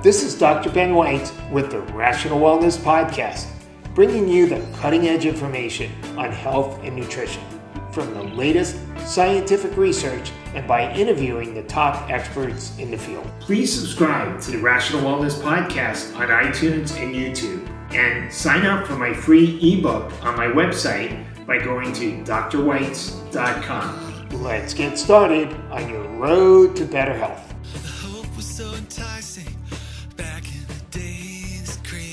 This is Dr. Ben Weitz with the Rational Wellness Podcast, bringing you the cutting-edge information on health and nutrition from the latest scientific research and by interviewing the top experts in the field. Please subscribe to the Rational Wellness Podcast on iTunes and YouTube, and sign up for my free ebook on my website by going to drweitz.com. Let's get started on your road to better health.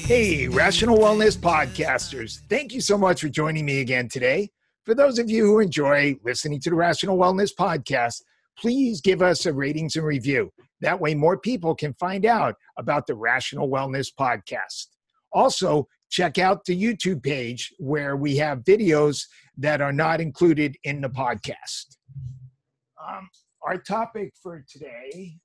Hey, Rational Wellness Podcasters. Thank you so much for joining me again today. For those of you who enjoy listening to the Rational Wellness Podcast, please give us a ratings and review. That way more people can find out about the Rational Wellness Podcast. Also, check out the YouTube page where we have videos that are not included in the podcast. Our topic for today,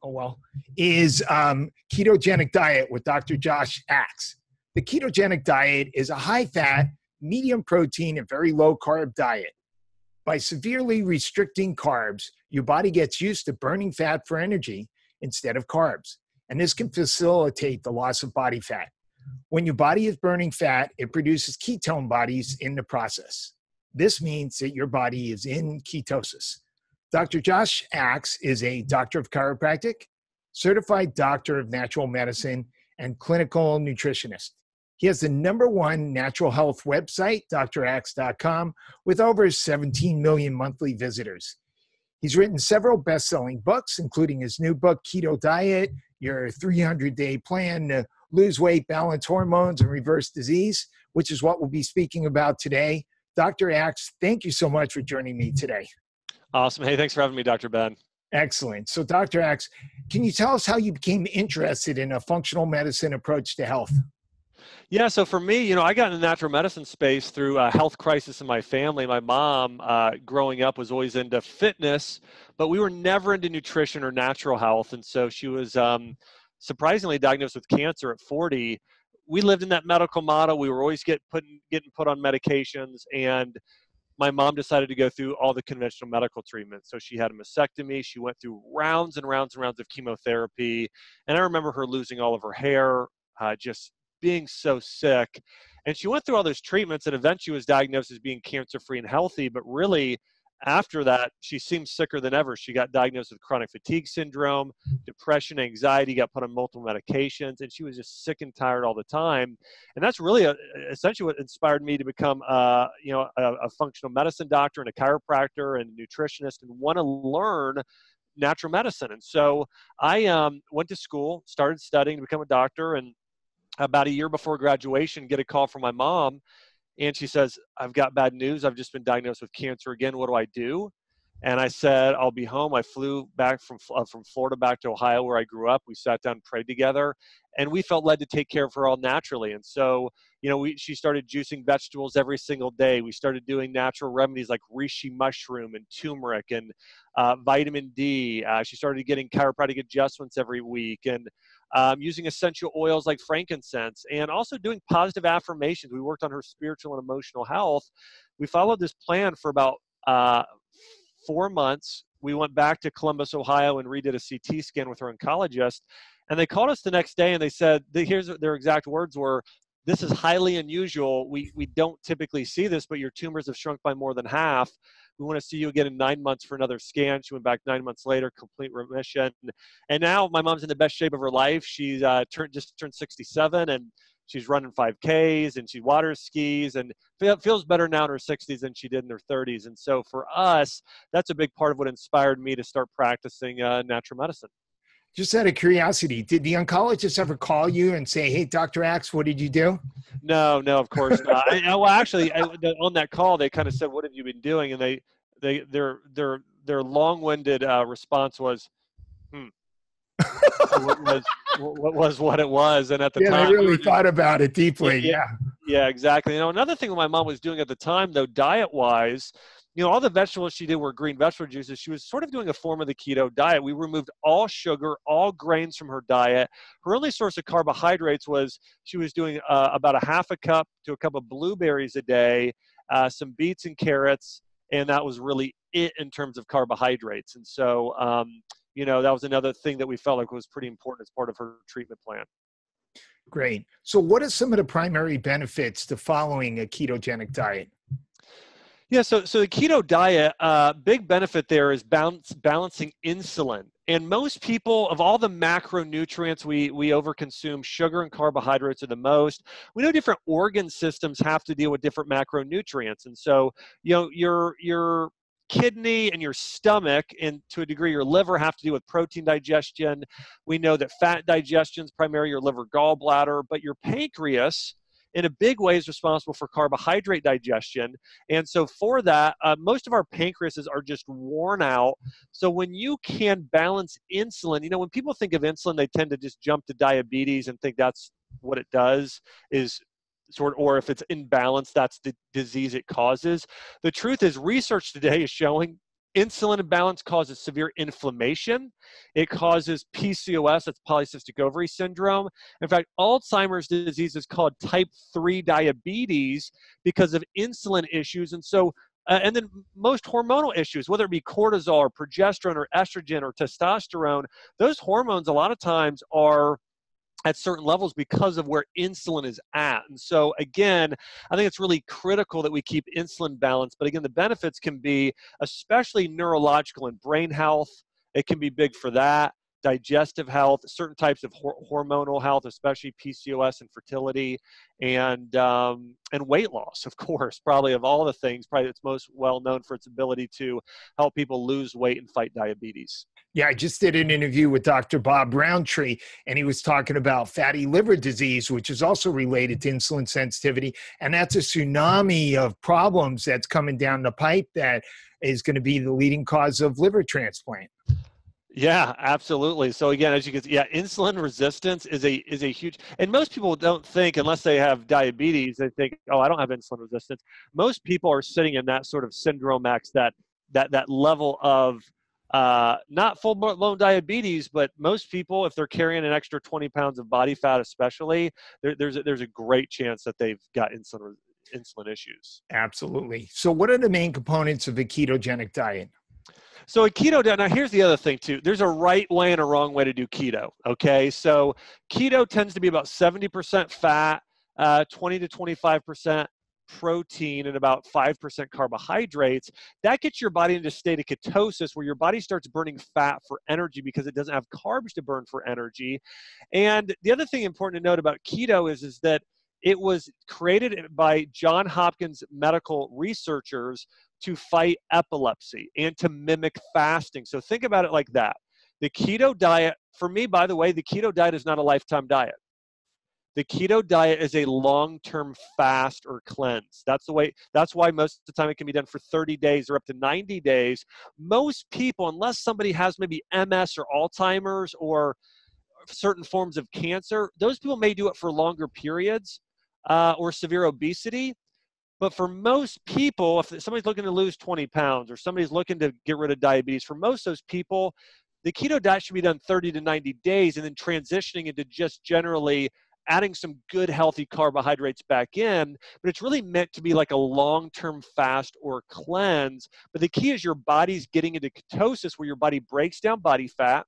is ketogenic diet with Dr. Josh Axe. The ketogenic diet is a high-fat, medium-protein, and very low-carb diet. By severely restricting carbs, your body gets used to burning fat for energy instead of carbs, and this can facilitate the loss of body fat. When your body is burning fat, it produces ketone bodies in the process. This means that your body is in ketosis. Dr. Josh Axe is a doctor of chiropractic, certified doctor of natural medicine, and clinical nutritionist. He has the #1 natural health website, draxe.com, with over 17 million monthly visitors. He's written several best-selling books, including his new book, Keto Diet, Your 300-Day Plan to Lose Weight, Balance Hormones, and Reverse Disease, which is what we'll be speaking about today. Dr. Axe, thank you so much for joining me today. Awesome. Hey, thanks for having me, Dr. Ben. Excellent. So, Dr. Axe, can you tell us how you became interested in a functional medicine approach to health? Yeah, so for me, I got in the natural medicine space through a health crisis in my family. My mom, growing up, was always into fitness, but we were never into nutrition or natural health. And so she was surprisingly diagnosed with cancer at 40. We lived in that medical model. We were always getting put on medications, and my mom decided to go through all the conventional medical treatments. So she had a mastectomy. She went through rounds and rounds and rounds of chemotherapy. And I remember her losing all of her hair, just being so sick. And she went through all those treatments and eventually was diagnosed as being cancer-free and healthy. But really, after that, she seemed sicker than ever. She got diagnosed with chronic fatigue syndrome, depression, anxiety, got put on multiple medications, and she was just sick and tired all the time. And that's really essentially what inspired me to become a functional medicine doctor and a chiropractor and a nutritionist and want to learn natural medicine. And so I went to school, started studying to become a doctor, and about a year before graduation, get a call from my mom. And she says, I've got bad news. I've just been diagnosed with cancer again. What do I do? And I said, I'll be home. I flew back from Florida back to Ohio, where I grew up. We sat down, prayed together, and we felt led to take care of her all naturally. And so, she started juicing vegetables every single day. We started doing natural remedies like reishi mushroom and turmeric and vitamin D. She started getting chiropractic adjustments every week and using essential oils like frankincense, and also doing positive affirmations. We worked on her spiritual and emotional health. We followed this plan for about 4 months. We went back to Columbus, Ohio, and redid a CT scan with her oncologist. And they called us the next day and they said, here's their exact words were, "This is highly unusual. We don't typically see this, but your tumors have shrunk by more than half. We want to see you again in 9 months for another scan." She went back 9 months later, complete remission. And now my mom's in the best shape of her life. She's just turned 67, and she's running 5Ks, and she water skis, and feels better now in her 60s than she did in her 30s. And so for us, that's a big part of what inspired me to start practicing natural medicine. Just out of curiosity, did the oncologist ever call you and say, "Hey, Dr. Axe, what did you do?" No, of course not. On that call, they kind of said, "What have you been doing?" And their long-winded response was, what it was. And at the time, I really thought about it deeply. Yeah, exactly. Another thing that my mom was doing at the time, though, diet-wise, all the vegetables she did were green vegetable juices. She was sort of doing a form of the keto diet. We removed all sugar, all grains from her diet. Her only source of carbohydrates was she was doing about a half a cup to a cup of blueberries a day, some beets and carrots, and that was really it in terms of carbohydrates. And so, that was another thing that we felt like was pretty important as part of her treatment plan. Great. So what are some of the primary benefits to following a ketogenic diet? Yeah, so the keto diet, big benefit there is balancing insulin. And most people, of all the macronutrients we overconsume, sugar and carbohydrates are the most. We know different organ systems have to deal with different macronutrients. And so, your kidney and your stomach, and to a degree your liver, have to do with protein digestion. We know that fat digestion is primarily your liver gallbladder, but your pancreas, in a big way, is responsible for carbohydrate digestion. And so for that, most of our pancreases are just worn out. So when you can balance insulin, when people think of insulin, they tend to just jump to diabetes and think that's what it does, or if it's imbalanced, that's the disease it causes. The truth is, research today is showing insulin imbalance causes severe inflammation. It causes PCOS, that's polycystic ovary syndrome. In fact, Alzheimer's disease is called type 3 diabetes because of insulin issues. And so, and then most hormonal issues, whether it be cortisol or progesterone or estrogen or testosterone, those hormones a lot of times are at certain levels because of where insulin is at. And so again, I think it's really critical that we keep insulin balanced. But again, the benefits can be especially neurological and brain health. It can be big for that. Digestive health, certain types of hormonal health, especially PCOS and fertility, and weight loss, of course. Probably of all the things, probably it's most well known for its ability to help people lose weight and fight diabetes. Yeah, I just did an interview with Dr. Bob Roundtree, and he was talking about fatty liver disease, which is also related to insulin sensitivity. And that's a tsunami of problems that's coming down the pipe that is going to be the leading cause of liver transplant. Yeah, absolutely. So again, as you can see, insulin resistance is a huge, and most people don't think, unless they have diabetes, they think, oh, I don't have insulin resistance. Most people are sitting in that sort of syndrome X, that level of not full-blown diabetes, but most people, if they're carrying an extra 20 pounds of body fat, especially, there's a great chance that they've got insulin issues. Absolutely. So what are the main components of a ketogenic diet? So a keto diet, now here's the other thing too. There's a right way and a wrong way to do keto, okay? So keto tends to be about 70% fat, 20 to 25% protein, and about 5% carbohydrates. That gets your body into a state of ketosis where your body starts burning fat for energy because it doesn't have carbs to burn for energy. And the other thing important to note about keto is that it was created by Johns Hopkins medical researchers to fight epilepsy and to mimic fasting. So think about it like that. The keto diet, for me, by the way, the keto diet is not a lifetime diet. The keto diet is a long-term fast or cleanse. That's why most of the time it can be done for 30 days or up to 90 days. Most people, unless somebody has maybe MS or Alzheimer's or certain forms of cancer, those people may do it for longer periods, or severe obesity. But for most people, if somebody's looking to lose 20 pounds or somebody's looking to get rid of diabetes, for most of those people, the keto diet should be done 30 to 90 days and then transitioning into just generally adding some good, healthy carbohydrates back in. But it's really meant to be like a long-term fast or cleanse. But the key is your body's getting into ketosis where your body breaks down body fat.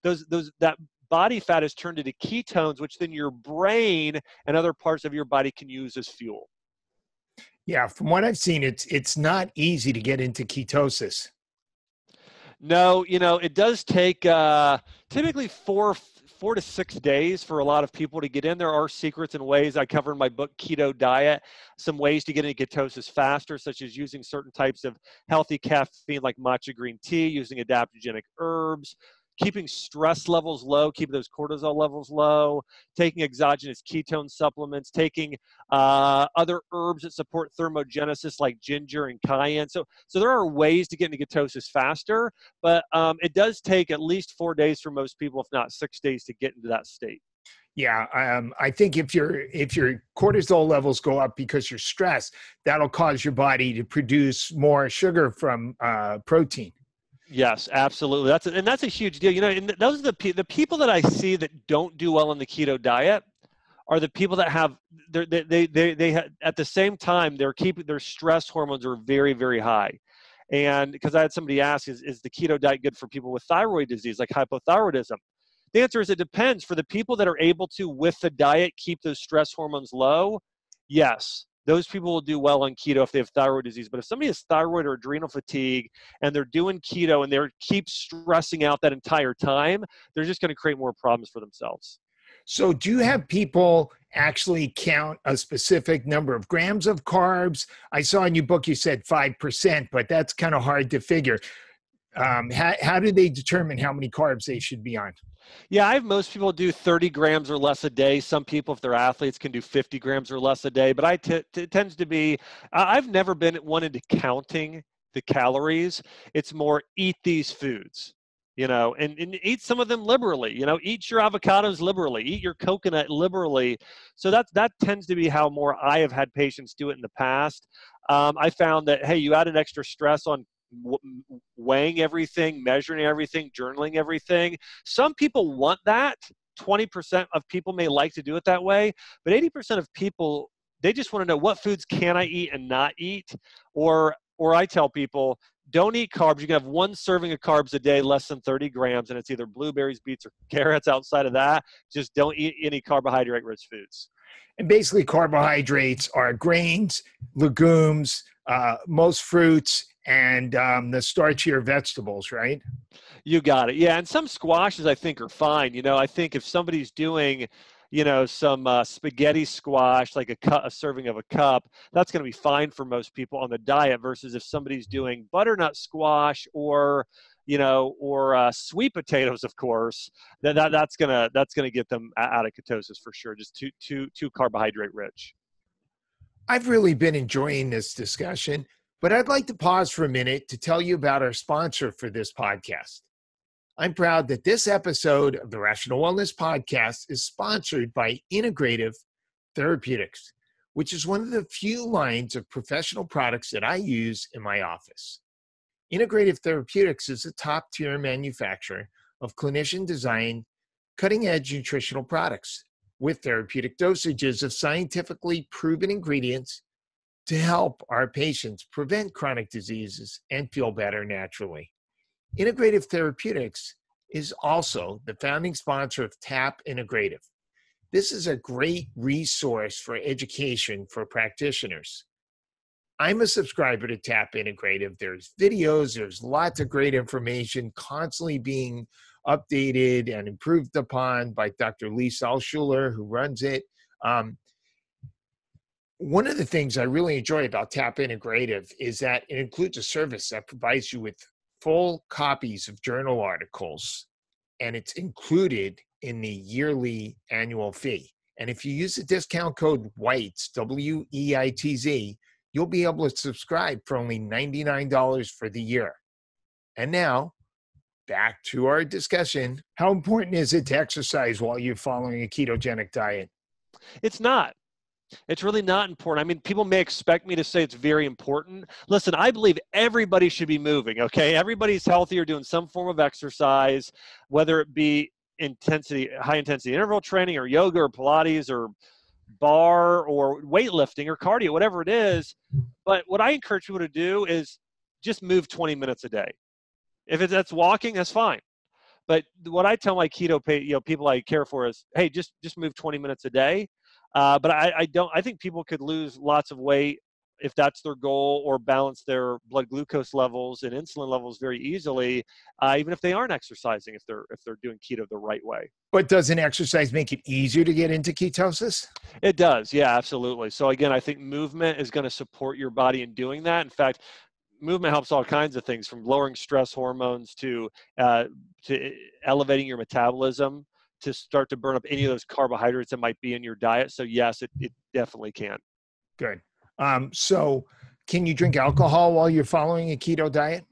That body fat is turned into ketones, which then your brain and other parts of your body can use as fuel. Yeah, from what I've seen, it's not easy to get into ketosis. No, it does take typically 4 to 6 days for a lot of people to get in. There are secrets and ways I cover in my book, Keto Diet, some ways to get into ketosis faster, such as using certain types of healthy caffeine like matcha green tea, using adaptogenic herbs, keeping stress levels low, keeping those cortisol levels low, taking exogenous ketone supplements, taking other herbs that support thermogenesis like ginger and cayenne. So there are ways to get into ketosis faster, but it does take at least 4 days for most people, if not 6 days, to get into that state. Yeah, I think if your cortisol levels go up because you're stressed, that'll cause your body to produce more sugar from protein. Yes, absolutely. That's a huge deal. And those are the people that I see that don't do well on the keto diet are the people that have they at the same time they're keeping their stress hormones are very, very high. And because I had somebody ask, is the keto diet good for people with thyroid disease, like hypothyroidism? The answer is it depends. For the people that are able to, with the diet, keep those stress hormones low, yes, those people will do well on keto if they have thyroid disease. But if somebody has thyroid or adrenal fatigue and they're doing keto and they keep stressing out that entire time, they're just going to create more problems for themselves. So do you have people actually count a specific number of grams of carbs? I saw in your book you said 5%, but that's kind of hard to figure. How do they determine how many carbs they should be on? Yeah, I have most people do 30 grams or less a day. Some people, if they're athletes, can do 50 grams or less a day. But it tends to be, I've never been one into counting the calories. It's more eat these foods, and eat some of them liberally. Eat your avocados liberally, eat your coconut liberally. So that tends to be how more I have had patients do it in the past. I found that, hey, you add an extra stress on weighing everything, measuring everything, journaling everything. Some people want that. 20% of people may like to do it that way, but 80% of people, they just want to know what foods can I eat and not eat. Or I tell people, don't eat carbs. You can have one serving of carbs a day, less than 30 grams, and it's either blueberries, beets, or carrots. Outside of that, just don't eat any carbohydrate-rich foods. And basically carbohydrates are grains, legumes, most fruits, and the starchier vegetables, right? You got it. Yeah, and some squashes I think are fine. I think if somebody's doing, some spaghetti squash, like a serving of a cup, that's going to be fine for most people on the diet. Versus if somebody's doing butternut squash or sweet potatoes, of course, that's gonna get them out of ketosis for sure. Just too carbohydrate rich. I've really been enjoying this discussion, but I'd like to pause for a minute to tell you about our sponsor for this podcast. I'm proud that this episode of the Rational Wellness Podcast is sponsored by Integrative Therapeutics, which is one of the few lines of professional products that I use in my office. Integrative Therapeutics is a top-tier manufacturer of clinician-designed, cutting-edge nutritional products with therapeutic dosages of scientifically proven ingredients to help our patients prevent chronic diseases and feel better naturally. Integrative Therapeutics is also the founding sponsor of TAP Integrative. This is a great resource for education for practitioners. I'm a subscriber to TAP Integrative. There's videos, there's lots of great information constantly being updated and improved upon by Dr. Lee Salschuler, who runs it. One of the things I really enjoy about TAP Integrative is that it includes a service that provides you with full copies of journal articles, and it's included in the yearly annual fee. And if you use the discount code Weitz, WEITZ, you'll be able to subscribe for only $99 for the year. And now, back to our discussion. How important is it to exercise while you're following a ketogenic diet? It's not. It's really not important. I mean, people may expect me to say it's very important. Listen, I believe everybody should be moving, okay? Everybody's healthy or doing some form of exercise, whether it be high-intensity interval training or yoga or Pilates or bar or weightlifting or cardio, whatever it is. But what I encourage people to do is just move 20 minutes a day. If that's walking, that's fine. But what I tell my keto people I care for is, hey, just move 20 minutes a day. But I think people could lose lots of weight if that's their goal, or balance their blood glucose levels and insulin levels very easily, even if they aren't exercising, if they're doing keto the right way. But doesn't exercise make it easier to get into ketosis? It does. Yeah, absolutely. So again, I think movement is going to support your body in doing that. In fact, movement helps all kinds of things, from lowering stress hormones to elevating your metabolism, to start to burn up any of those carbohydrates that might be in your diet. So yes, it definitely can. Good. So can you drink alcohol while you're following a keto diet?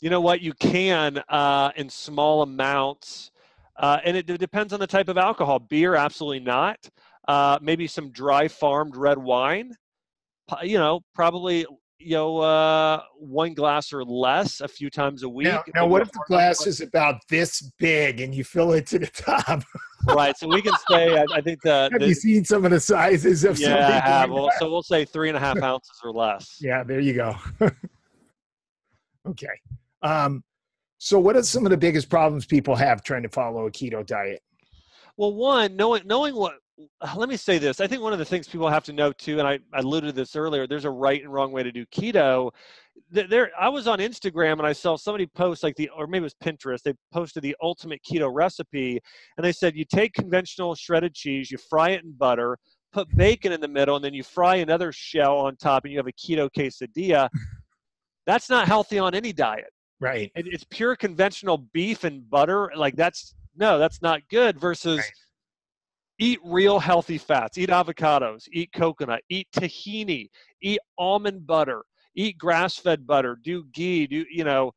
You know what? You can in small amounts. And it depends on the type of alcohol. Beer, absolutely not. Maybe some dry farmed red wine, probably, one glass or less a few times a week. Now what if the glass is about this big and you fill it to the top? Right. So we can say, I think have you seen some of the sizes of I have. So we'll say 3.5 ounces or less. Yeah, there you go. Okay. So what are some of the biggest problems people have trying to follow a keto diet? Well, one, knowing what, let me say this. I think one of the things people have to know too, and I alluded to this earlier, there's a right and wrong way to do keto. I was on Instagram and I saw somebody post or maybe it was Pinterest, they posted the ultimate keto recipe. And they said, you take conventional shredded cheese, you fry it in butter, put bacon in the middle, and then you fry another shell on top and you have a keto quesadilla. That's not healthy on any diet. Right. It's pure conventional beef and butter. That's not good versus Right. eat real healthy fats, eat avocados, eat coconut, eat tahini, eat almond butter, eat grass-fed butter, do ghee, eat Can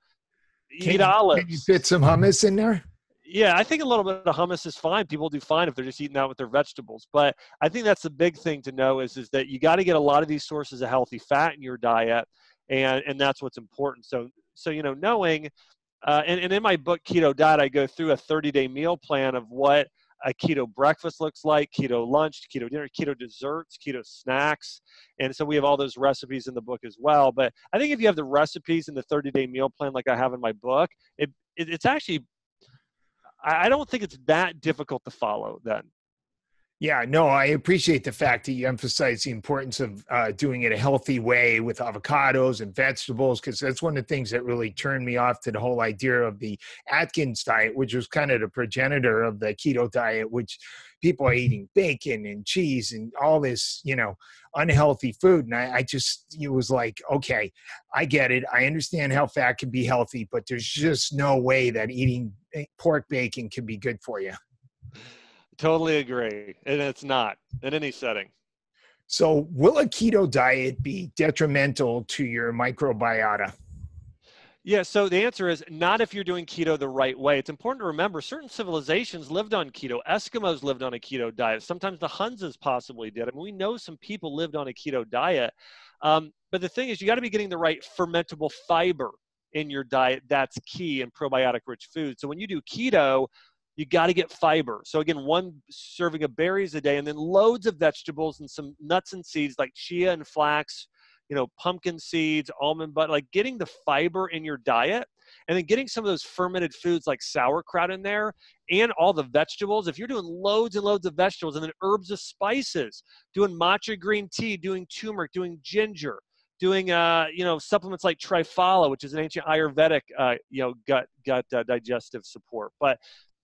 you olives. fit some hummus in there? Yeah, I think a little bit of hummus is fine. People do fine if they're just eating that with their vegetables. But I think that's the big thing to know is that you got to get a lot of these sources of healthy fat in your diet, and that's what's important. So knowing, and in my book Keto Diet, I go through a 30-day meal plan of what a keto breakfast looks like, keto lunch, keto dinner, keto desserts, keto snacks. And so we have all those recipes in the book as well. But I think if you have the recipes in the 30-day meal plan like I have in my book, it's actually, I don't think it's that difficult to follow then. Yeah, no, I appreciate the fact that you emphasize the importance of doing it a healthy way with avocados and vegetables, because that's one of the things that really turned me off to the whole idea of the Atkins diet, which was kind of the progenitor of the keto diet, which people are eating bacon and cheese and all this, unhealthy food. And it was like, okay, I get it. I understand how fat can be healthy, but there's just no way that eating pork bacon can be good for you. Totally agree. And it's not in any setting. So will a keto diet be detrimental to your microbiota? Yeah, so the answer is not if you're doing keto the right way. It's important to remember certain civilizations lived on keto. Eskimos lived on a keto diet. Sometimes the Huns possibly did. I mean, we know some people lived on a keto diet. But the thing is, you got to be getting the right fermentable fiber in your diet. That's key in probiotic-rich food. So when you do keto, you got to get fiber. So again, one serving of berries a day, and then loads of vegetables and some nuts and seeds like chia and flax, pumpkin seeds, almond butter, like getting the fiber in your diet, and then getting some of those fermented foods like sauerkraut in there, and all the vegetables. If you're doing loads and loads of vegetables, and then herbs and spices, doing matcha green tea, doing turmeric, doing ginger, doing supplements like triphala, which is an ancient Ayurvedic gut digestive support. But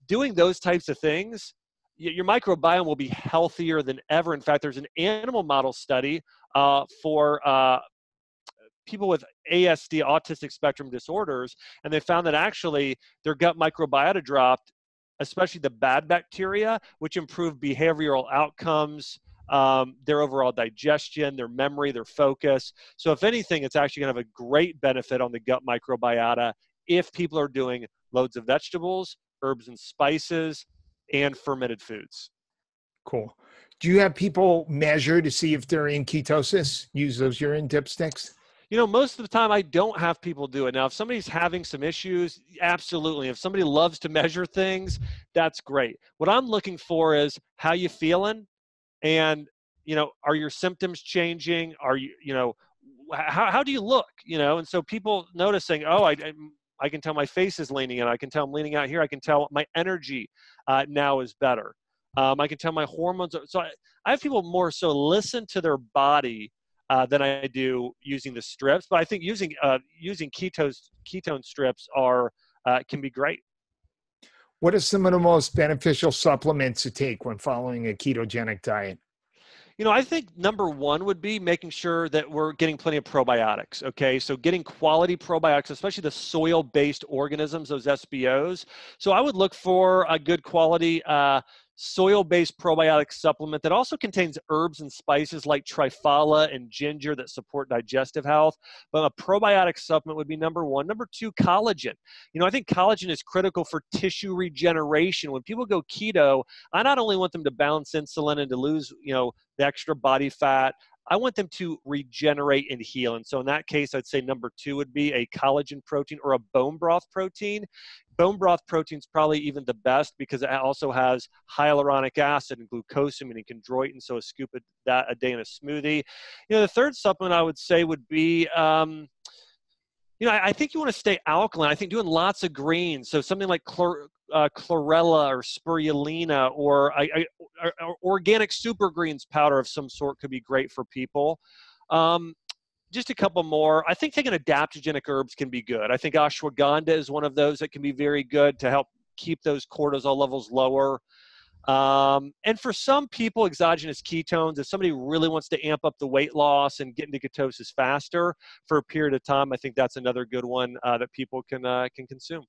doing those types of things, your microbiome will be healthier than ever. In fact, there's an animal model study for people with ASD, autistic spectrum disorders, and they found that actually their gut microbiota dropped, especially the bad bacteria, which improved behavioral outcomes, their overall digestion, their memory, their focus. So if anything, it's actually going to have a great benefit on the gut microbiota if people are doing loads of vegetables, herbs and spices, and fermented foods. Cool. Do you have people measure to see if they're in ketosis? Use those urine dipsticks? Most of the time I don't have people do it. Now, if somebody's having some issues, absolutely. If somebody loves to measure things, that's great. What I'm looking for is how you feeling, and, are your symptoms changing? Are how do you look? And so people noticing, oh, I can tell my face is leaning in. I can tell I'm leaning out here. I can tell my energy now is better. I can tell my hormones. So I have people more so listen to their body than I do using the strips. But I think using ketone strips can be great. What are some of the most beneficial supplements to take when following a ketogenic diet? I think number one would be making sure that we're getting plenty of probiotics, okay? So getting quality probiotics, especially the soil-based organisms, those SBOs. So I would look for a good quality soil-based probiotic supplement that also contains herbs and spices like triphala and ginger that support digestive health. But a probiotic supplement would be number one. Number two, collagen. I think collagen is critical for tissue regeneration. When people go keto, I not only want them to balance insulin and to lose, the extra body fat, I want them to regenerate and heal. And so in that case, I'd say number two would be a collagen protein or a bone broth protein. Bone broth protein is probably even the best because it also has hyaluronic acid and glucosamine and chondroitin, so a scoop of that a day in a smoothie. The third supplement I would say would be I think you want to stay alkaline. I think doing lots of greens, so something like chlorella or spirulina or organic super greens powder of some sort could be great for people. Just a couple more. I think taking adaptogenic herbs can be good. I think ashwagandha is one of those that can be very good to help keep those cortisol levels lower. And for some people, exogenous ketones, if somebody really wants to amp up the weight loss and get into ketosis faster for a period of time, I think that's another good one that people can consume.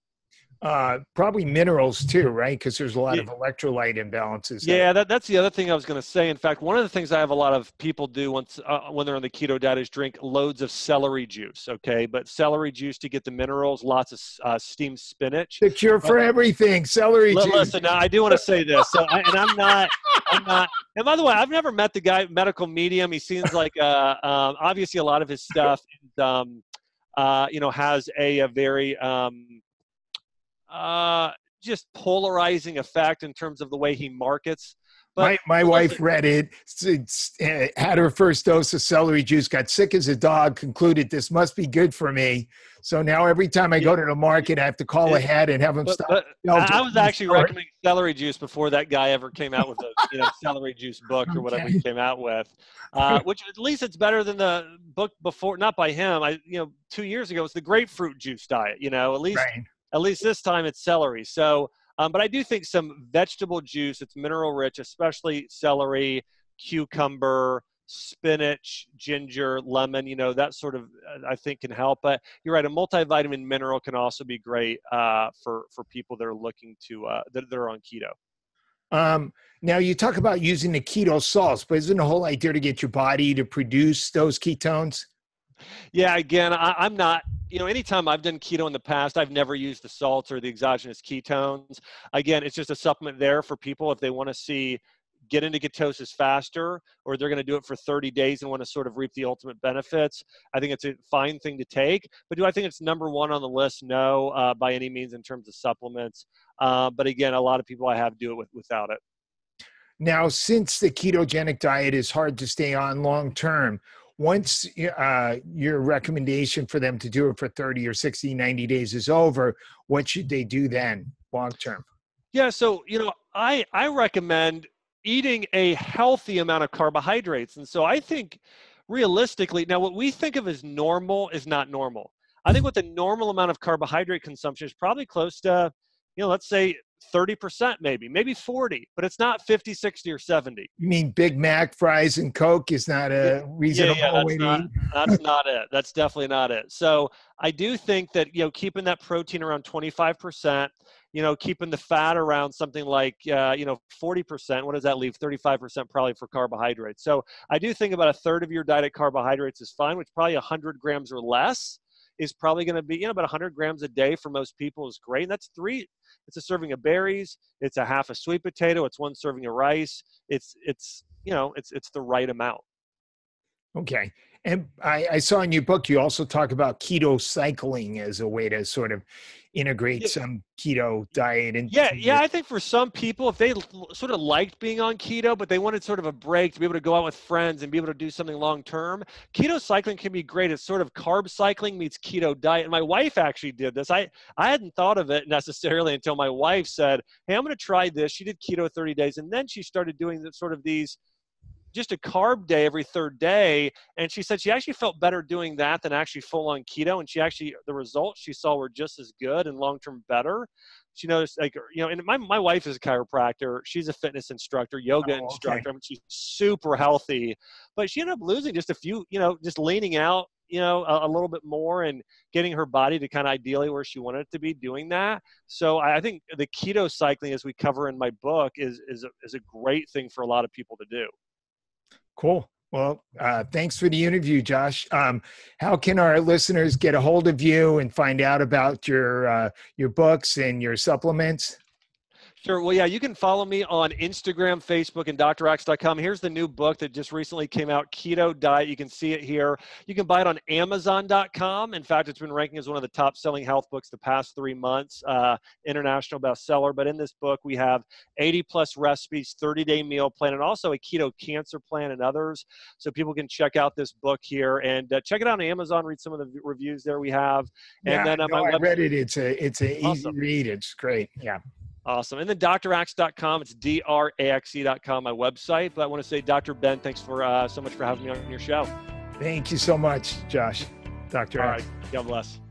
Probably minerals too, right? Because there's a lot of electrolyte imbalances. Yeah, that's the other thing I was going to say. In fact, one of the things I have a lot of people do once when they're on the keto diet is drink loads of celery juice. Okay, but celery juice to get the minerals, lots of steamed spinach. The cure for everything, celery juice. Listen, now I do want to say this. So, I'm not. And by the way, I've never met the guy, medical medium. He seems like obviously a lot of his stuff, has a very just polarizing effect in terms of the way he markets. But my wife read it, had her first dose of celery juice, got sick as a dog, concluded this must be good for me. So now every time I go to the market, I have to call ahead and have them stop. But I was actually recommending celery juice before that guy ever came out with a celery juice book or whatever he came out with, which at least it's better than the book before, not by him. 2 years ago, it was the grapefruit juice diet, at least this time it's celery. So, but I do think some vegetable juice, it's mineral rich, especially celery, cucumber, spinach, ginger, lemon, that sort of, I think can help. But you're right, a multivitamin mineral can also be great for people that are looking to, that are on keto. Now you talk about using the keto salts, but isn't the whole idea to get your body to produce those ketones? Yeah, again, I'm not, anytime I've done keto in the past, I've never used the salts or the exogenous ketones. Again, it's just a supplement there for people if they want to get into ketosis faster, or they're going to do it for 30 days and want to sort of reap the ultimate benefits. I think it's a fine thing to take. But do I think it's number one on the list? No, by any means in terms of supplements. But again, a lot of people I have do it without it. Now, since the ketogenic diet is hard to stay on long term, once your recommendation for them to do it for 30 or 60, 90 days is over, what should they do then long term? Yeah, so, I recommend eating a healthy amount of carbohydrates. And so I think realistically, now what we think of as normal is not normal. I think what the normal amount of carbohydrate consumption is probably close to, let's say 30% maybe 40, but it's not 50, 60, or 70. You mean Big Mac, fries, and Coke is not a reasonable way to eat? That's not it. That's definitely not it. So I do think that, keeping that protein around 25%, keeping the fat around something like, 40%, what does that leave? 35% probably for carbohydrates. So I do think about a third of your diet of carbohydrates is fine, which probably 100 grams or less is probably going to be, about 100 grams a day for most people is great. And that's it's a serving of berries. It's a half a sweet potato. It's one serving of rice. It's the right amount. Okay. And I saw in your book, you also talk about keto cycling as a way to sort of integrate some keto diet. I think for some people, if they sort of liked being on keto, but they wanted sort of a break to be able to go out with friends and be able to do something long-term, keto cycling can be great. It's sort of carb cycling meets keto diet. And my wife actually did this. I hadn't thought of it necessarily until my wife said, hey, I'm going to try this. She did keto 30 days. And then she started doing these just a carb day every third day. And she said she actually felt better doing that than actually full on keto. And the results she saw were just as good and long-term better. She noticed and my wife is a chiropractor. She's a fitness instructor, yoga instructor. I mean, she's super healthy, but she ended up losing just a few, just leaning out, a little bit more and getting her body to kind of ideally where she wanted it to be doing that. So I think the keto cycling, as we cover in my book, is a great thing for a lot of people to do. Cool. Well, thanks for the interview, Josh. How can our listeners get a hold of you and find out about your books and your supplements? Sure. Well, yeah, you can follow me on Instagram, Facebook, and drax.com. Here's the new book that just recently came out, Keto Diet. You can see it here. You can buy it on Amazon.com. In fact, it's been ranking as one of the top-selling health books the past 3 months, international bestseller. But in this book, we have 80-plus recipes, 30-day meal plan, and also a keto cancer plan and others. So people can check out this book here and check it out on Amazon. Read some of the reviews there we have. And Yeah, then no, I read it. It's an Awesome. easy read. It's great. Yeah. Awesome. And then draxe.com. It's draxe.com, my website. But I want to say, Dr. Ben, thanks for so much for having me on your show. Thank you so much, Josh. Dr. All right. God bless.